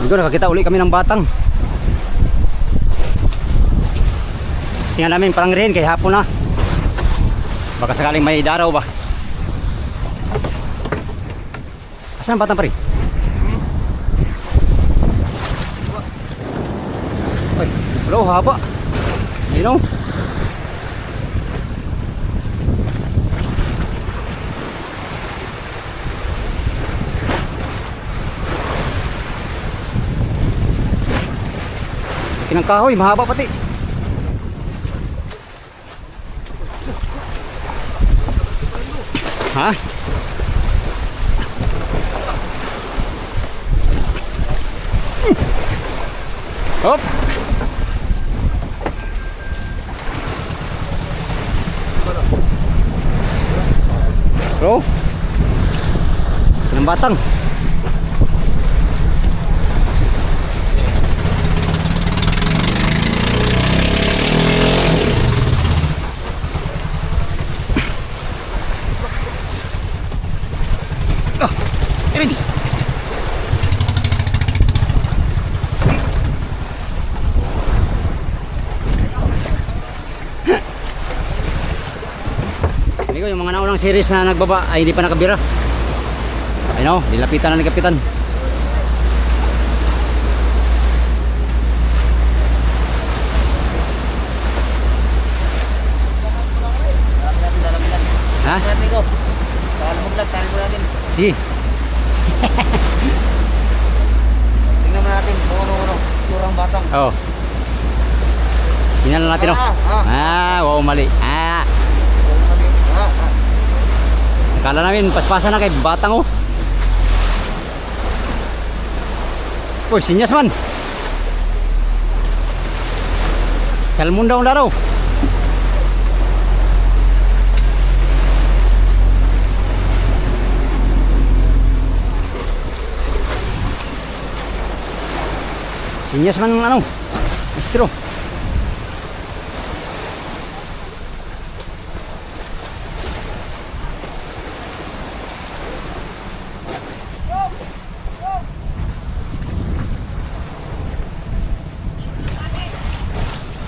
Amigo, nakakita uli kami ng batang. Tingnan namin parang rin kay hapon na. Baka sakaling may daraw ba. Asan ang batang pa rin? Ay, hello, haba. You know? Kinang kahoy, mahaba pati. Ha? Hop. Bro. Kinang batang. Iris. Hindi ko yung mga naunang series na nagbaba ay hindi pa nakabira. Ayun o, nilapitan na ni Kapitan. Ha? Sige. Tingnan natin kung ano turang batang. Oo. Tingnan natin o. Wow, mali. Akala namin paspasan na kay batang o. Uy, sinyas man. Salmon daw laro. Sinyas man ano, istro.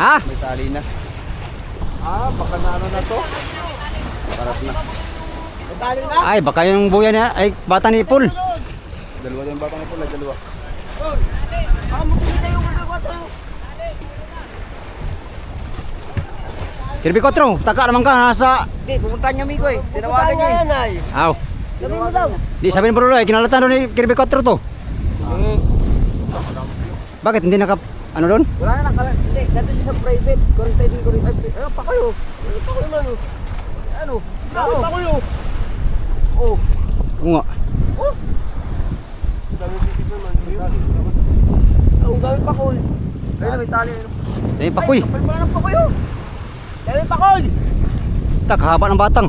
Ha? May tali na. Baka na ano na to. Parat na. May tali na. Ay, baka yung buya niya ay bata ni Paul. Dalawa yung batang ito, dalawa. Kirby Kotro, taka naman ka nasa. Hindi, pumunta niya amigo eh. Tinawagan niya eh. Aw. Sabi mo daw. Di sabihin po ay kinalatan doon ni Kirby Kotro to. Bakit hindi naka ano doon? Wala na nakala. Hindi, dito siya sa private. Quarantine. Ay, pa kayo. Pa kayo man. Ano? Pa kayo. Oh. Oo nga. Oh. Dami dito man. Ang dami pa ko. Ayun may tali. Dami pakoy. Palmanan pa kayo. Dami pa ko. Tak haba ng batang.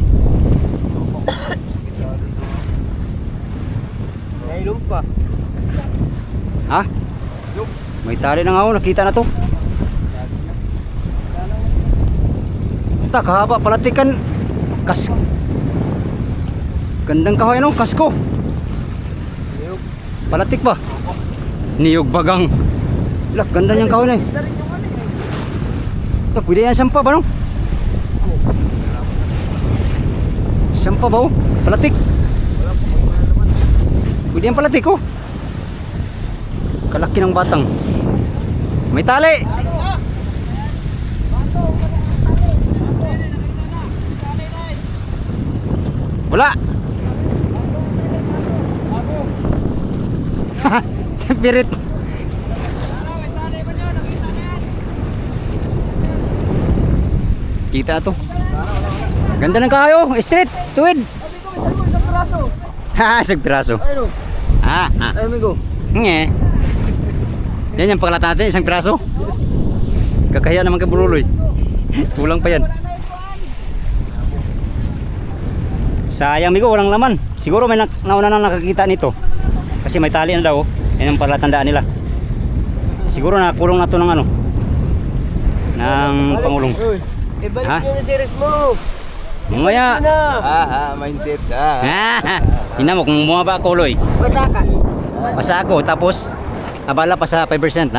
Ngayon pa. Ha? May tali na nga ako, nakita na to. Tak haba palatikan. Gandang kahoy ano, kasko. Palatik ba? Niyog bagang. Lak, ganda niyang kahoy na eh. Ito, pwede yan sampa ba no? Sampa ba oh? Palatik. Pwede yan palatik oh. Kalaki ng batang. May tali. Wala. Pirit. Kita to. Ganda ng kayo, straight, tuwid. Ha, isang piraso. Ay, amigo. Nge. Yan yung pagkalat natin, isang piraso. Kakaya naman ka buruloy. Kulang pa yan. Sayang migo, walang laman. Siguro may nauna na nakakita nito. Kasi may tali na daw. Yan ang palatandaan nila. Siguro nakulong na to ng ano. Ng pangulong. Ibalik Ha? nyo na series mo. Mamaya. Mindset. Ina mo kung bumaba ako, Loy. Basta ka. Basta ako, tapos Abala pa sa 5%.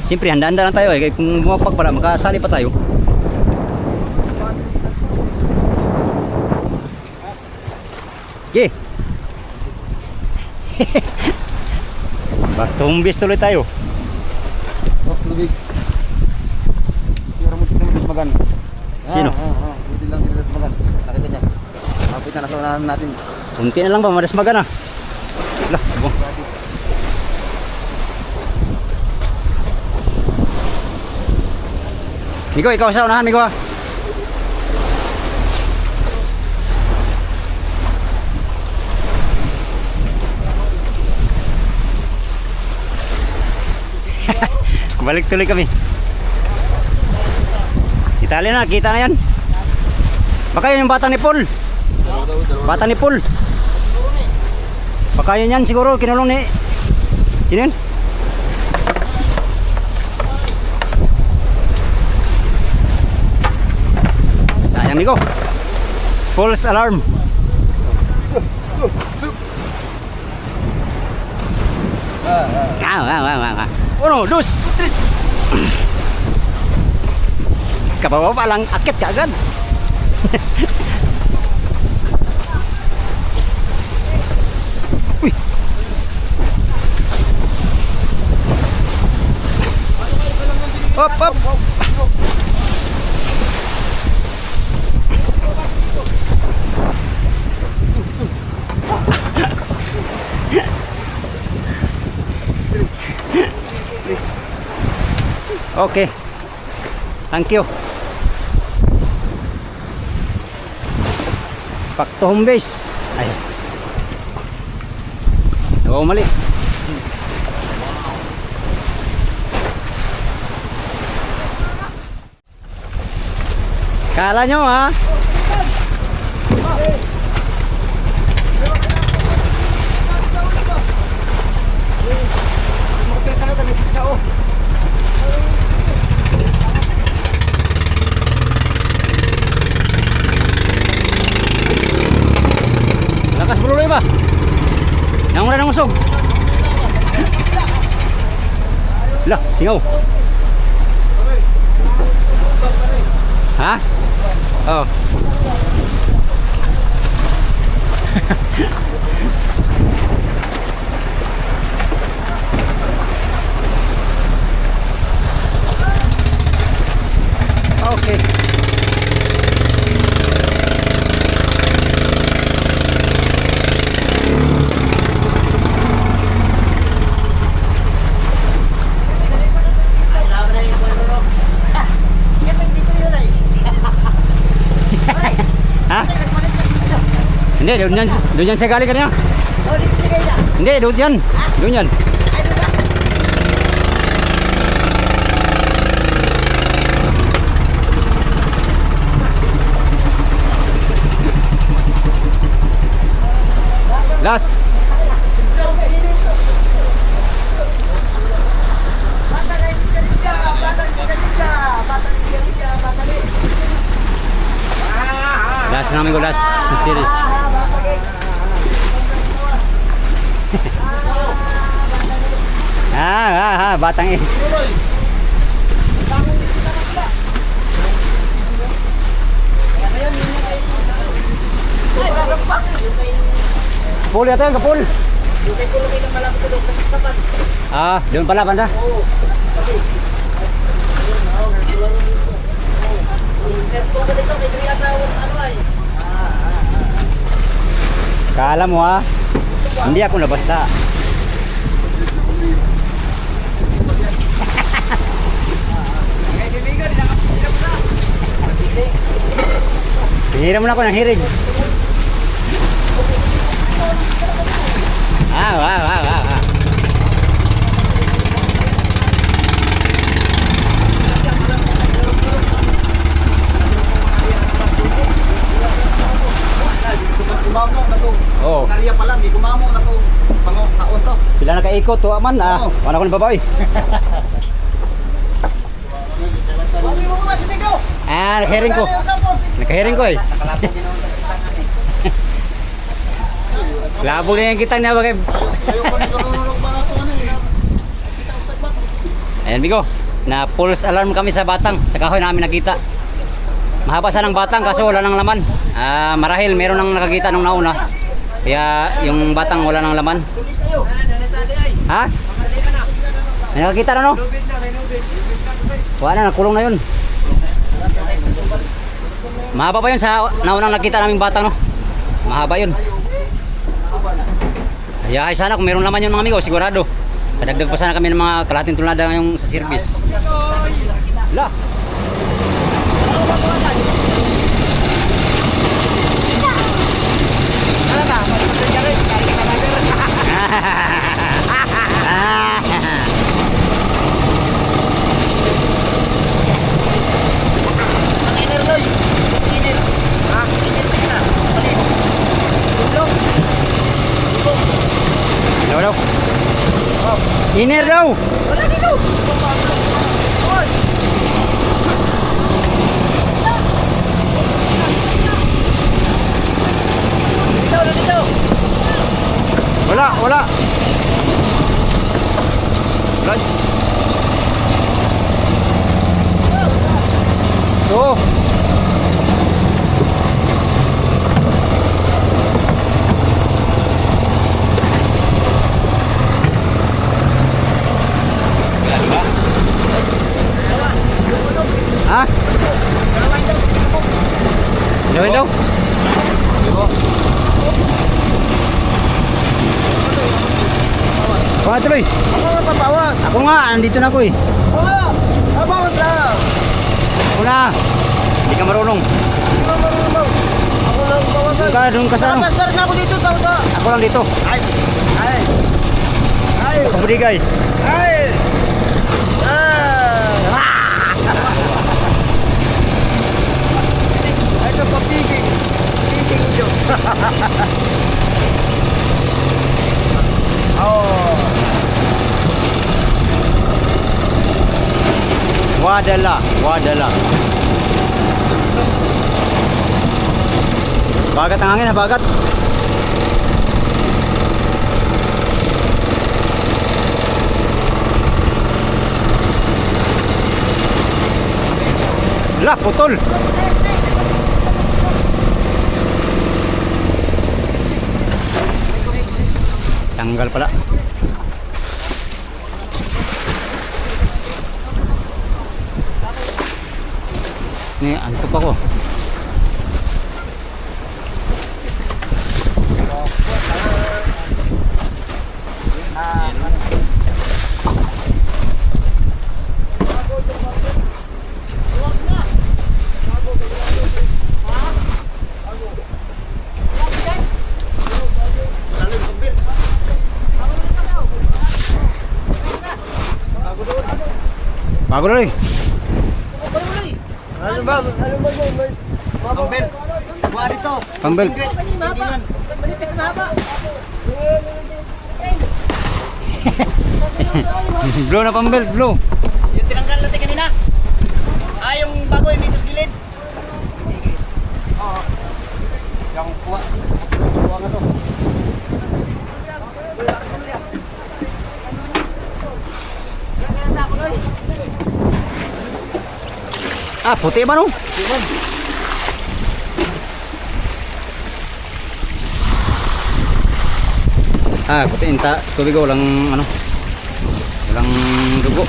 Siyempre, handa-handa lang tayo eh. Kung bumapag pala, makasali pa tayo. Okay. Back to home base tuloy tayo. Oh, lubig. Pero mo tingnan magan. Sino? Buti lang dito magan. Nakita niya. Kapit na nasa unahan natin. Kunti na lang ba, madasmaga na. Lah, abo. Migo, ikaw sa unahan, Migo. Balik tuloy kami. Itali na, kita na yan. Baka yun yung bata ni Paul. Bata ni Paul. Baka yun yan siguro, kinulong ni... Sino yun? Sayang Migo. False alarm. Uno, dos, tres. Kabawa pa lang, akit ka agad. Uy. Hop, hop. Okay. Thank you. Back to home base. Ay. Oo, mali. Kala nyo ha? Lakas bro ba? Nangura ng usog. Lah, singaw. Ha? Oh. Okay. Ha? Hindi, doon yan siya galing kanina. Hindi, doon yan. Doon yan. Last. Last namin ko, last series. Batang eh. Kapul yata yun, kapul. Ah, doon pala banda. Kala mo ha, hindi ako nabasa. Hiram mo na ako ng hirig. Wow. Kumamo na to. Oh. Karya pa lang, di kumamo na to. Pangon to. Pila na kaikot to aman ah. Wala ko ng babae. Wagi mo ba si Migo? Ah, nakahiring ko. Nakahiring ko eh. Labog na yung kita niya bagay. Ayan bigo, na pulse alarm kami sa batang. Sa kahoy namin nakita. Mahaba sana ng batang kaso wala nang laman. Marahil meron nang nakakita nung nauna. Kaya yung batang wala nang laman. Ha? May nakakita na no? Wala na, nakulong na yun. Mahaba pa yun sa naunang nakita naming batang no? Mahaba yun. Ayahay sana kung meron laman yun mga amigo, sigurado. Kadagdag pa sana kami ng mga kalahating tulada ngayong sa service. Wala. Daw. Iner daw. Wala dito. Oy. Dito. Wala. Wala. Tuh. Hah? Jauhin daw. Bawa tuloy. Ako ang papawag. Ako nga, nandito na ako eh. Oo. Papawag lang. Ako na. Hindi ka marunong. Hindi mo marunong. Ako lang pawagan. Doon ka sa ano? Nakapasar na ako dito sa uta. Ako lang dito. Ay. Ay. Ay. Sa budigay. Ay. Ay, ito papiging. Piging nyo. Oh. Wadala. Bagat ang hangin, ha, bagat. Lah, putol. Tanggal pala. Nih, antuk ako. Bago na rin. Ano ba? Pambel. Buwa dito. Pambel. Manipis mahaba. Blow na pambel, blow. Yung tinanggal natin kanina. Yung bago yung dito sa gilid. Oo. Yung kuha. Kuha nga to. Puti ba no? Puti inta. Tubig ko, walang ano. Walang dugo.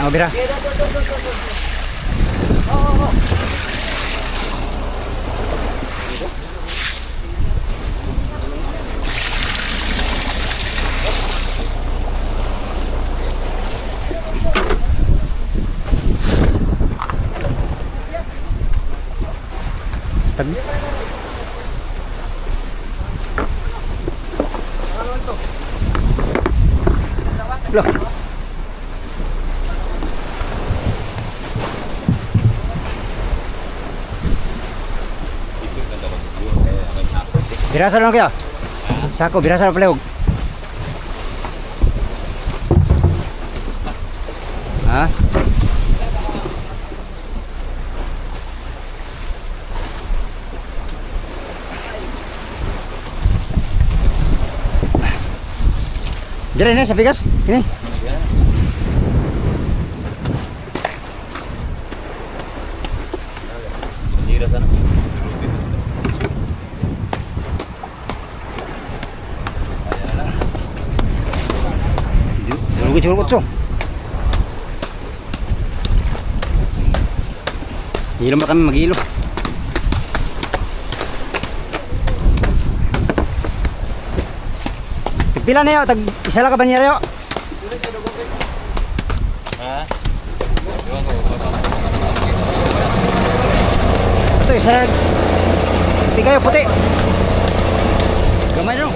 Bira. Tabi. Loh. Birasa lang kaya? Sako, birasa lang palihog. Ha? Dire na sa bigas. Ini. Dira sana. Rugi cukup kutso. Hilo ba kami maghilo? Pila na yun, tag isa lang ka ba niya yun? Ha? Ito isa lang. Puti kayo, puti. Gamay na.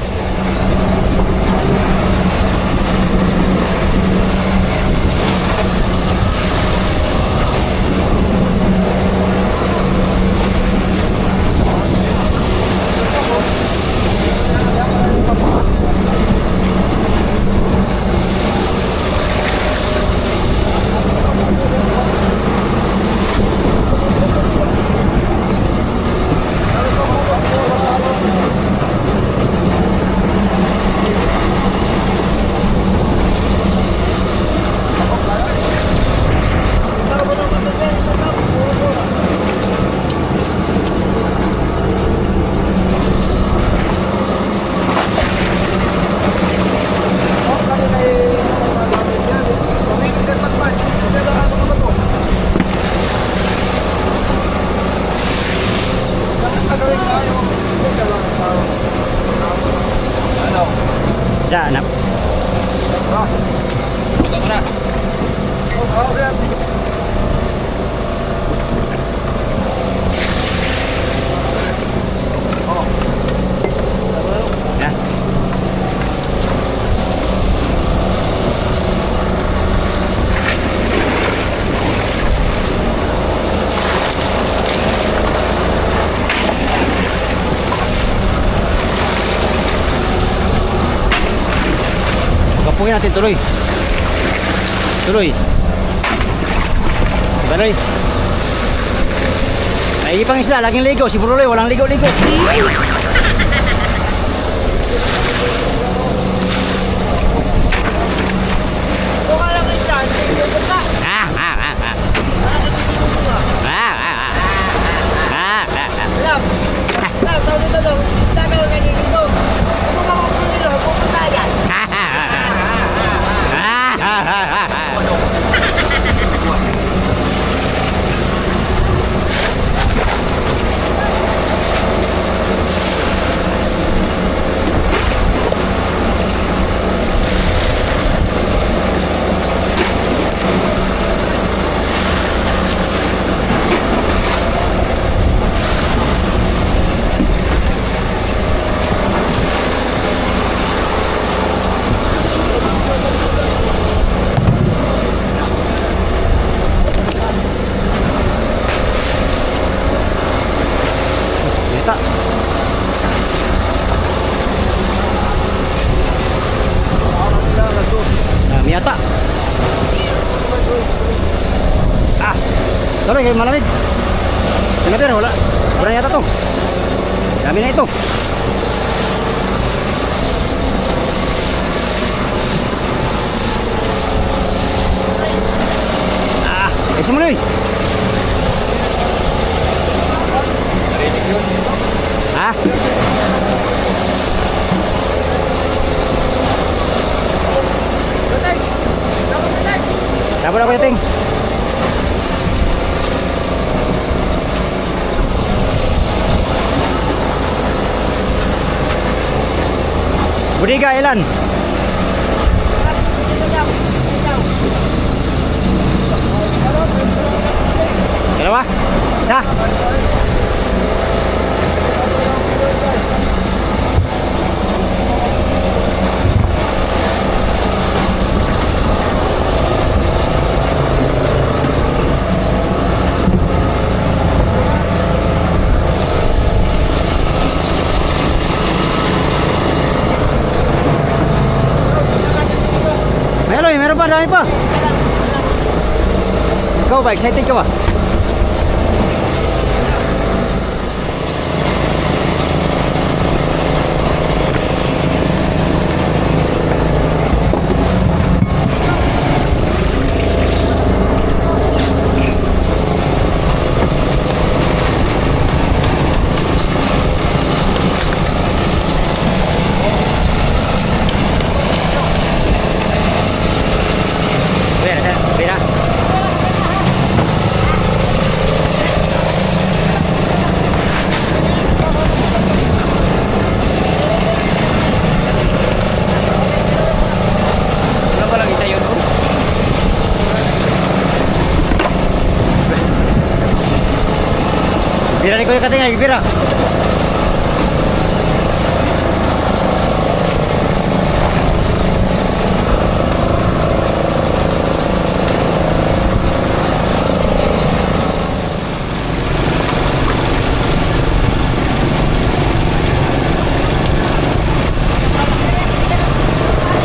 Isa, anak. Buka mo na. Yan. Kapuhin natin tuloy. Tuloy. Tuloy. Ay, pang isla, laging ligo. Si Buruloy, walang ligo-ligo. Buka lang rin dyan. Buka. Ah, ah, ah, ah. Ah, ah, ah. Ah, ah, ah. Alam. Alam, tawag dito daw. Dagaw na nilito. Kung makakakililo, pupunta yan. Ah, ah, ah. Ah, ah, ah, ah. Kita. Miyata. Ah, sorry, kayo malamig. Sinabi wala. Wala yata to. Dami na ito. Ah, ayos mo na yun. Ha? Sabar apa ting? Budiga ilan? Dalawa? Isa? Meron pa, dami pa. Ikaw ba? Excited ka ba? Pera. Wala pa lang isa yun. Pera ni Kuya Kating, pera.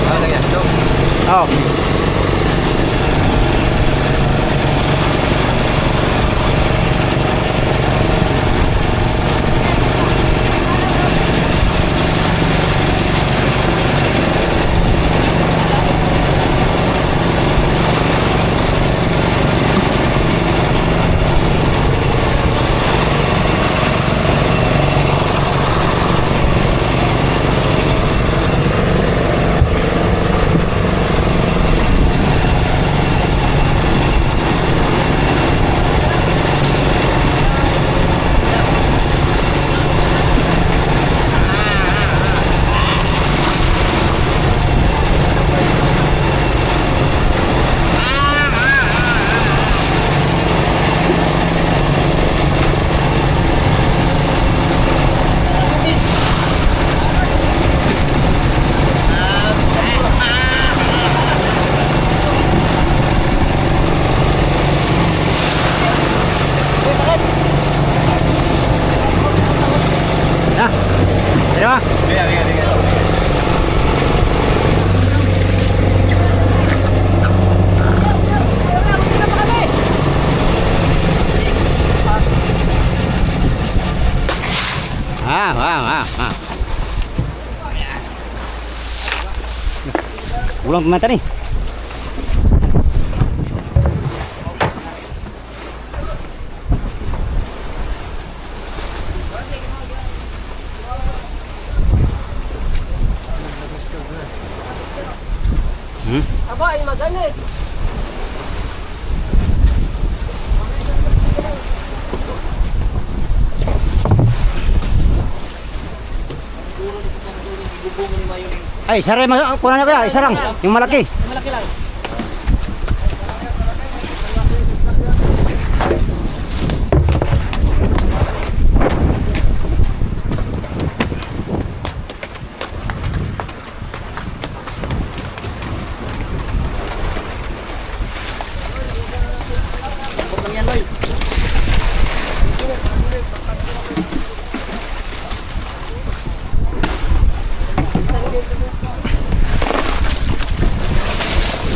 Ano yan? Ito. Oh. Nah. Pera. Liga. Ulang pemata nih. Aba, ay maganit. Ay, isa rin, kunan na Kuya, isa lang, yung malaki. Malaki lang.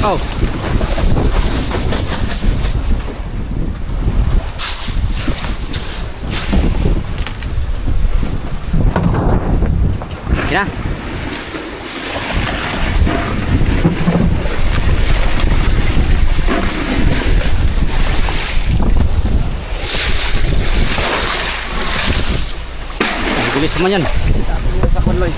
Oh. Kira. Tulis naman yan. Sa konloy.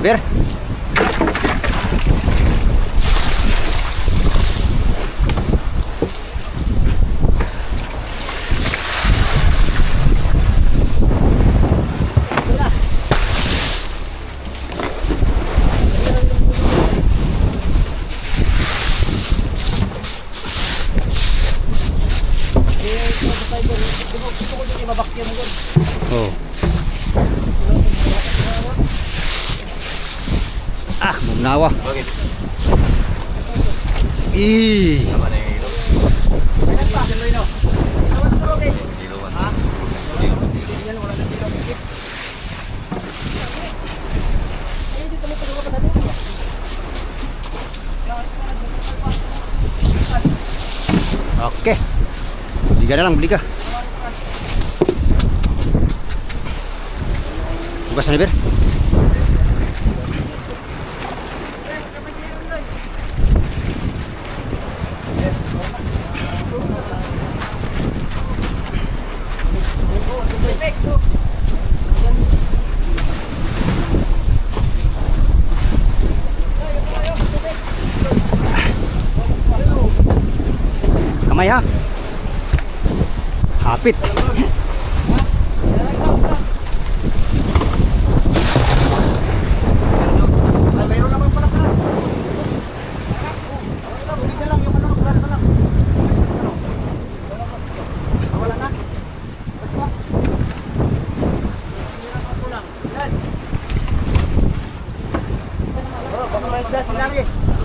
Bir. Oh. Ah, bumnawa. Bakit? Ih. Tama na yung ilo. Ilo man. Ha? Oke. Beli ka na lang, beli ka. Bukas na, Ber. Kamay ha. Hapit. Mayroon naman pala class. Tubig na lang, yung ano, class na lang. Wala na. Basta ba? Hirapan ko lang. Yan. Baka may class, sinari.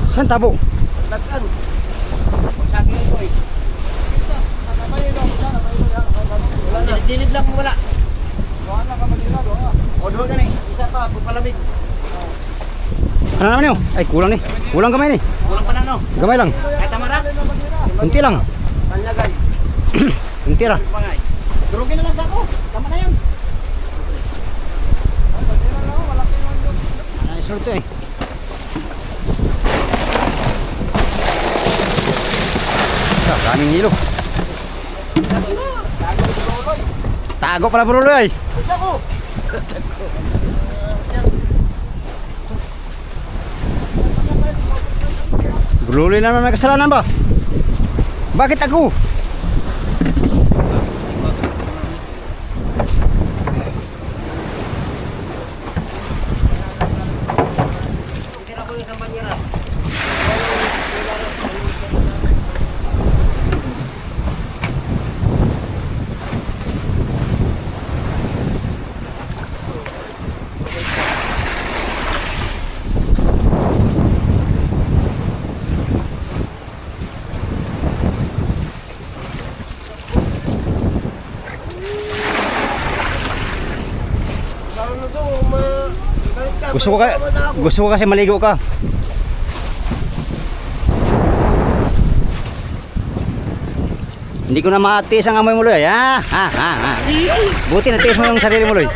Saan tabo? Latan. Magsaging ito eh. Wala na. Dilid lang wala. Wala ka magila doon. O doon ka na eh. Isa pa, papalamig. Ano naman yun? Ay, kulang nih. Kulang kamay nih. Kulang pa na no. Gamay lang. Kahit tamara. Kunti lang. Tanyagay. Kunti ra. Pangay. Durugin na lang sa ako. Tama na yan. Ano isunod to eh. Ah, daming hilo. Tago pala bro ay. Ako. Bruloy naman may kasalanan ba? Bakit ako? Gusto ko kasi maligo ka. Hindi ko na matiis ang amoy mo, Loy. Buti natiis mo yung sarili mo, Loy.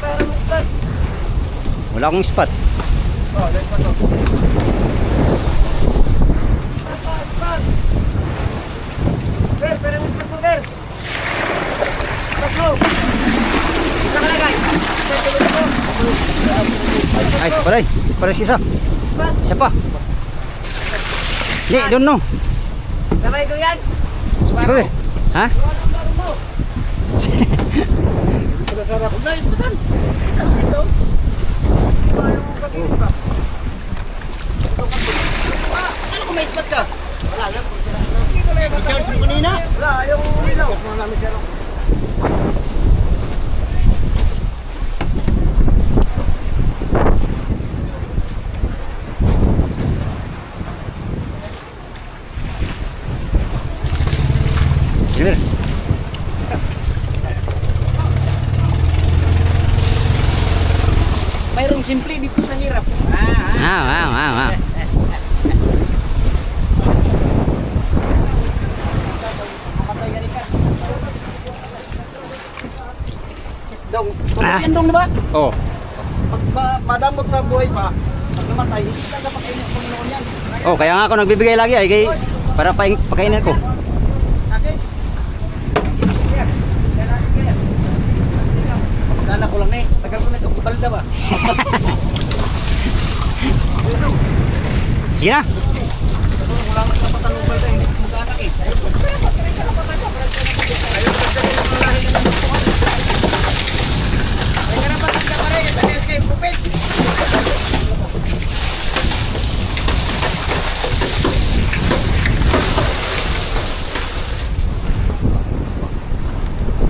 Wala akong spot. Ay, paray. Paray isa. Isa pa. Di, doon no. Kamay ko yan. Ikaw eh. Ha? Huwag na ispatan. Ano kung may ispat ka? Wala lang. I-charge mo kanina? Wala, ayaw mo ilaw. Gimana? Mayroong simple dito sa hirap. Dong, yan dong, di ba? Oh, Pag madamot sa buhay pa, pag namatay, hindi ka dapat kainin ng Panginoon yan. oh, kaya nga ako nagbibigay lagi ay kay para pakainin ko. Okay? Kaya, kaya. Pagkala ko lang na eh. Tagal ko na ito. Balda ba? Sige na. Kaso wala mas napatanong balda. Hindi ko mag-anak eh.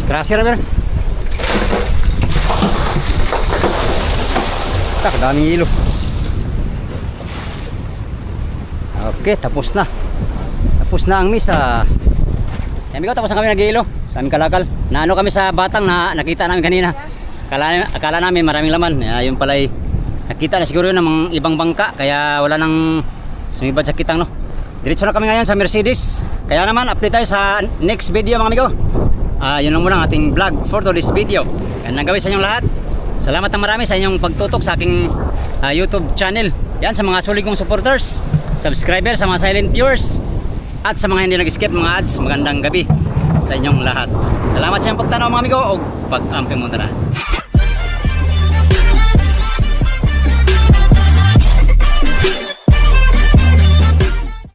Krasir na, tak, daming hilo. Okay, tapos na. Tapos na ang misa. Yan amigo, tapos na kami nag-iilo sa aming kalakal. Naano kami sa batang na nakita namin kanina. Akala namin maraming laman. Yung pala nakita na siguro yun ng mga ibang bangka. Kaya wala nang sumibad sa kitang, no. Diretso na kami ngayon sa Mercedes. Kaya naman, update tayo sa next video mga amigo. Yun lang muna ang ating vlog for today's video. Yan ang gawin sa inyong lahat. Salamat na marami sa inyong pagtutok sa aking YouTube channel. Yan sa mga sulit kong supporters, subscribers, sa mga silent viewers, at sa mga hindi nag-skip mga ads. Magandang gabi sa inyong lahat. Salamat sa inyong pagtanaw mga amigo o pag-ampi mo na.